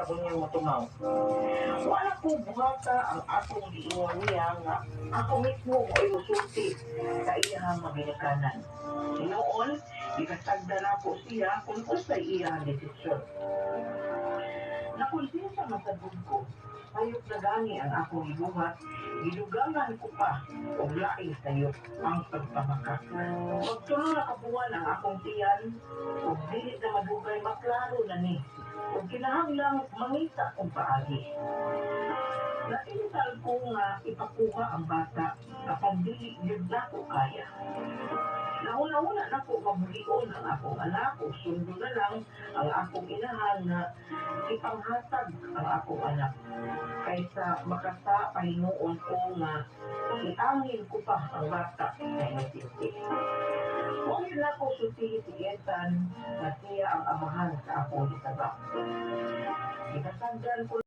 sa kunyang matumaw. Wala ko buhata ang akong giingon niya nga ako mismo mo ay musulti sa iyang maginikanan. Noon, ikasagda na po siya kung usay iyang desisyon. Nakonsinsa masabog ko. Sayop na gani ang akong ibuhat, gidugangan ko pa o laing sayop ang pagpamaka. Magtulo na kabuwan ang akong tiyan, o dili na madugay maklaro na ni, o kinahanglang mangita kong paagi. Naintal ko nga ipakuha ang bata, kapag dili yun na ko kaya. Nauna-una na ko mabulion ang akong anak, o sundo na lang ang akong inahan na ipanghatag ang akong anak. Kaysa makasa pahinuon ko nga iangin ko pa ang bata sa inisisi. Huwag yun ako suti-tiyetan na siya ang amahan sa akong isaba. Ikasagdan ko